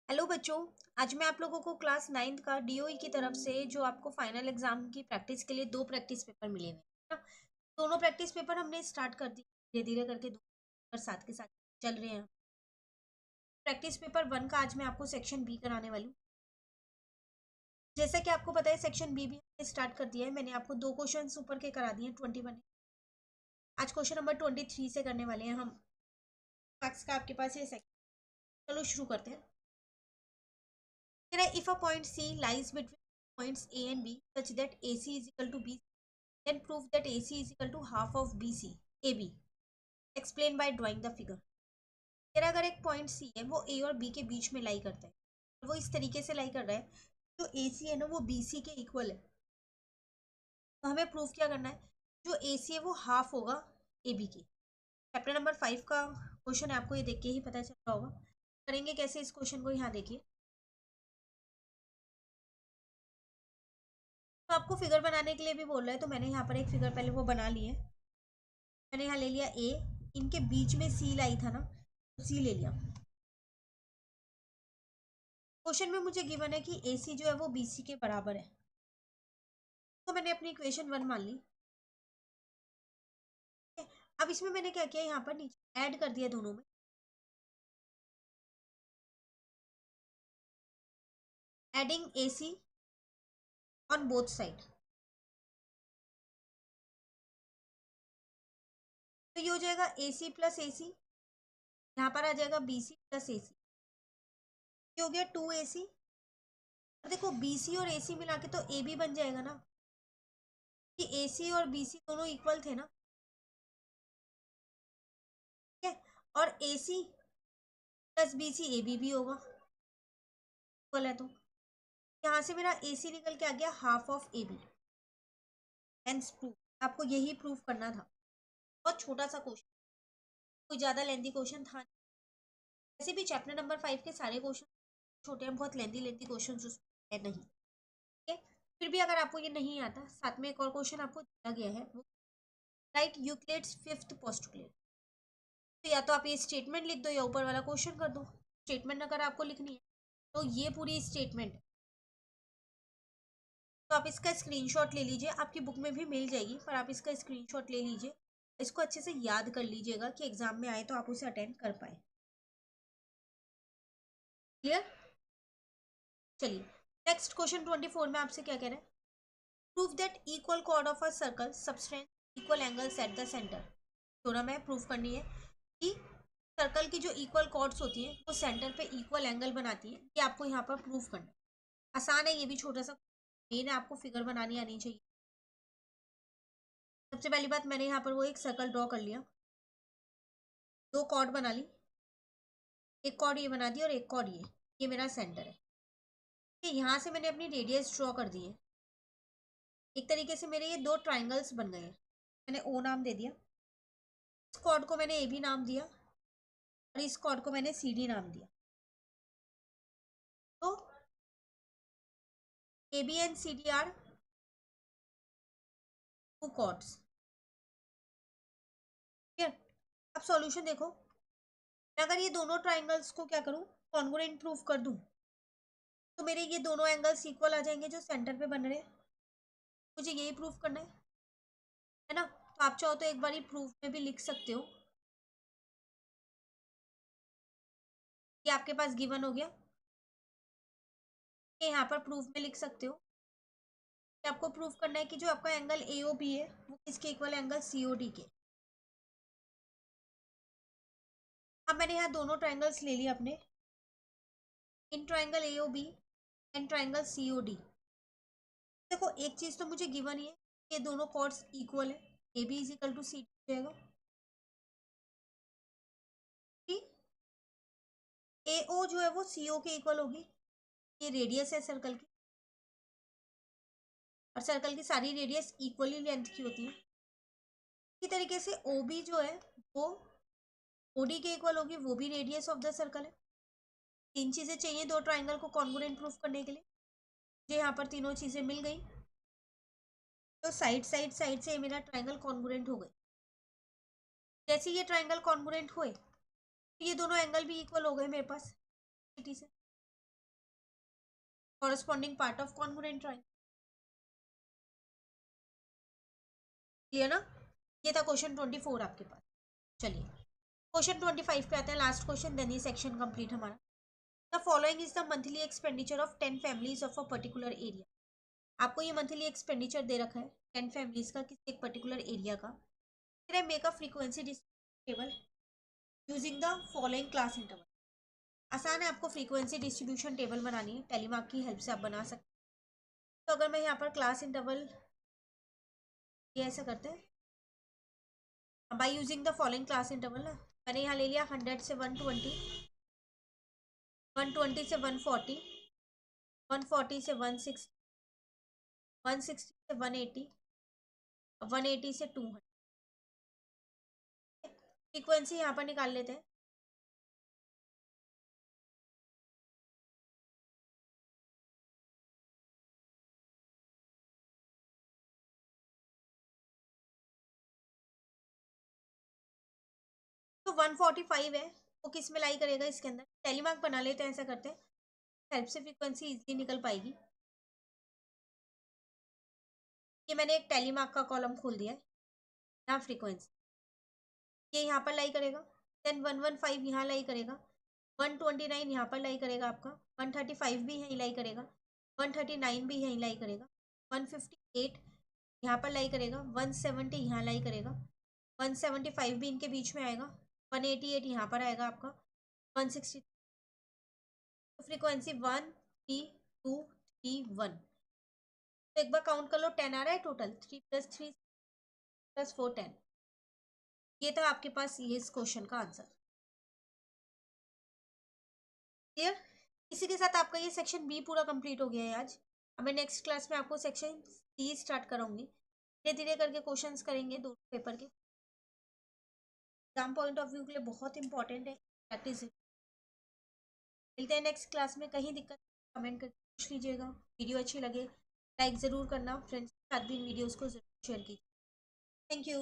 Hello बच्चों। आज मैं आप लोगों को क्लास 9th का डीओई की तरफ से जो आपको फाइनल एग्जाम की प्रैक्टिस के लिए दो प्रैक्टिस पेपर मिले हुए हैं ना। दोनों प्रैक्टिस पेपर हमने स्टार्ट कर दी, धीरे धीरे करके दो पेपर साथ के साथ चल रहे हैं। प्रैक्टिस पेपर 1 का आज मैं आपको सेक्शन बी कराने वाली हूँ। जैसा कि आपको पता है सेक्शन बी भी हमने स्टार्ट कर दिया है। मैंने आपको दो क्वेश्चन ऊपर के करा दिए हैं 21। आज क्वेश्चन नंबर 23 से करने वाले हैं हम। फैक्ट्स का आपके पास ये सेक्शन, चलो शुरू करते हैं। If a point C lies between points A and B such that AC is equal to BC, then prove that AC is equal to half of BC AB. Explain by drawing the figure. तेरा अगर एक point सी है वो ए और B के बीच में लाई करता है, वो इस तरीके से लाई कर रहा है, जो ए सी है ना वो बी सी के इक्वल है। तो हमें प्रूफ क्या करना है, जो ए सी है वो हाफ होगा ए बी की। चैप्टर नंबर 5 का क्वेश्चन है, आपको ये देख के ही पता चल रहा होगा। करेंगे कैसे इस क्वेश्चन को, यहाँ देखिए। तो आपको फिगर बनाने के लिए भी बोल रहा है, तो मैंने यहाँ पर एक फिगर पहले वो बना ली है। मैंने यहाँ ले लिया ए, इनके बीच में सी लाई था ना, तो सी ले लिया। क्वेश्चन में मुझे गिवन है कि ए सी जो है वो बी सी के बराबर है, तो मैंने अपनी इक्वेशन 1 मान ली। अब इसमें मैंने क्या किया, यहाँ पर नीचे ऐड कर दिया दोनों में। Adding A C on both side, तो ये हो जाएगा ए सी प्लस ए सी, यहाँ पर आ जाएगा बी सी प्लस ए सी। ये हो गया 2 AC। और देखो बी सी और ए सी मिला के तो ए बी बन जाएगा ना, कि ए सी और बी सी दोनों इक्वल थे ना। ठीक है, और A C plus B C A B भी होगा, इक्वल है। तो यहाँ से मेरा ए सी निकल के आ गया half of A B. Hence proof. आपको यही प्रूफ करना था। बहुत छोटा सा क्वेश्चन, कोई ज़्यादा लेंदी क्वेश्चन था नहीं। वैसे भी चैप्टर नंबर 5 के सारे क्वेश्चन छोटे हैं, बहुत लेंदी लेंदी क्वेश्चन उसमें है नहीं। ठीक है, फिर भी अगर आपको ये नहीं आता, साथ में एक और क्वेश्चन आपको दिया गया है, वो राइट यूक्लिड्स फिफ्थ पोस्टुलेट। तो या तो आप ये स्टेटमेंट लिख दो या ऊपर वाला क्वेश्चन कर दो। स्टेटमेंट अगर आपको लिखनी है तो ये पूरी स्टेटमेंट, तो आप इसका स्क्रीनशॉट ले लीजिए, आपकी बुक में भी मिल जाएगी, पर आप इसका स्क्रीनशॉट ले लीजिए। इसको अच्छे से याद कर लीजिएगा कि एग्जाम में आए तो आप उसे अटेंड कर पाए। क्लियर। चलिए, नेक्स्ट क्वेश्चन 24 में आपसे क्या कह रहा है, prove that equal cord of a circle subtend equal angles at the centre. थोड़ा मैं प्रूफ करनी है कि सर्कल की जो इक्वल कॉर्ड्स होती हैं वो सेंटर पे इक्वल एंगल बनाती है। ये आपको यहाँ पर प्रूफ करना है। आसान है, ये भी छोटा सा मेन है, आपको फिगर बनानी आनी चाहिए। सबसे पहली बात, मैंने यहाँ पर वो एक सर्कल ड्रॉ कर लिया, दो कॉर्ड बना ली, एक कॉर्ड ये बना दी और एक कॉर्ड ये मेरा सेंटर है। यहाँ से मैंने अपनी रेडियस ड्रॉ कर दी है। एक तरीके से मेरे ये दो ट्राइंगल्स बन गए हैं। मैंने ओ नाम दे दिया, इस कॉर्ड को मैंने ए बी नाम दिया और इस कॉर्ड को मैंने सी डी नाम दिया। तो A B and C D are two chords. ठीक है, अब सॉल्यूशन देखो। मैं अगर ये दोनों ट्राइंगल्स को क्या करूं, कॉन्ग्रुएंट प्रूफ कर दूं, तो मेरे ये दोनों एंगल्स इक्वल आ जाएंगे जो सेंटर पे बन रहे हैं। मुझे यही प्रूफ करना है ना। तो आप चाहो तो एक बार प्रूफ में भी लिख सकते हो, ये आपके पास गिवन हो गया। ये यहाँ पर प्रूफ में लिख सकते हो कि आपको प्रूफ करना है कि जो आपका एंगल ए ओ बी है वो किसके equal, angle C O D के। अब मैंने यहाँ दोनों ट्राइंगल्स ले लिए अपने, in triangle A O B and triangle C O D. देखो एक चीज तो मुझे गिवन ही है, ये दोनों कॉर्ड्स इक्वल है, A B is equal to C D हो जाएगा। ए ओ जो है वो सी ओ के इक्वल होगी, ये रेडियस है सर्कल की, और सर्कल की सारी रेडियस इक्वली लेंथ की होती है। इसी तरीके से ओ बी जो है वो ओ डी के इक्वल होगी, वो भी रेडियस ऑफ द सर्कल है। तीन चीजें चाहिए दो ट्राइंगल को कॉन्ग्रुएंट प्रूफ करने के लिए, मुझे यहाँ पर तीनों चीजें मिल गई। तो साइड से मेरा ट्राइंगल कॉन्ग्रुएंट हो गए। जैसे ये ट्राइंगल कॉन्ग्रुएंट हुए तो ये दोनों एंगल भी इक्वल हो गए मेरे पास से। Corresponding part of congruent triangle. Clear ना? ये था क्वेश्चन 24 आपके पास। चलिए क्वेश्चन 25 पे आते हैं, लास्ट क्वेश्चन, देन ये सेक्शन कंप्लीट हमारा। The following is the monthly expenditure of 10 families of a particular area. आपको ये मंथली एक्सपेंडिचर दे रखा है 10 फैमिलीज का किसी एक पर्टिकुलर एरिया का। फिर make a frequency table using the following class interval. आसान है, आपको फ्रीक्वेंसी डिस्ट्रीब्यूशन टेबल बनानी है, टेलीमार्क की हेल्प से आप बना सकते हैं। तो अगर मैं यहाँ पर क्लास इंटरवल, ये ऐसा करते हैं by using the following class interval ना, मैंने यहाँ ले लिया 100 से 120, 120 से 140, 140 से 160, 160 से 180, 180 से 200। फ्रीक्वेंसी यहाँ पर निकाल लेते हैं। तो 145 है, वो किस में लाई करेगा, इसके अंदर टेलीमार्क बना लेते हैं, ऐसा करते हैं, हेल्प से फ्रीक्वेंसी इजीली निकल पाएगी। ये मैंने एक टेलीमार्क का कॉलम खोल दिया है, यहाँ फ्रीक्वेंसी ये यहाँ पर लाई करेगा, देन 115 यहाँ लाई करेगा, 129 यहाँ पर लाई करेगा आपका, 135 भी यहीं लाई करेगा, 139 भी यहीं लाई करेगा, 158 यहाँ पर लाई करेगा, 170 यहाँ लाई करेगा, 175 भी इनके बीच में आएगा, 188 यहाँ पर आएगा आपका, 160। तो फ्रीक्वेंसी 1 3 2 3 1। तो एक बार काउंट कर लो, 10 आ रहा है टोटल, 3 + 3 + 4 10। ये था आपके पास ये इस क्वेश्चन का आंसर। क्लियर? इसी के साथ आपका ये सेक्शन बी पूरा कंप्लीट हो गया है आज। अब मैं नेक्स्ट क्लास में आपको सेक्शन सी स्टार्ट कराऊंगी, धीरे धीरे करके क्वेश्चंस करेंगे दोनों पेपर के। एग्जाम पॉइंट ऑफ व्यू के लिए बहुत इंपॉर्टेंट है, प्रैक्टिस। मिलते हैं नेक्स्ट क्लास में। कहीं दिक्कत कमेंट करके पूछ लीजिएगा। वीडियो अच्छी लगे लाइक ज़रूर करना, फ्रेंड्स के साथ भी इन वीडियोज़ को ज़रूर शेयर कीजिए। Thank you.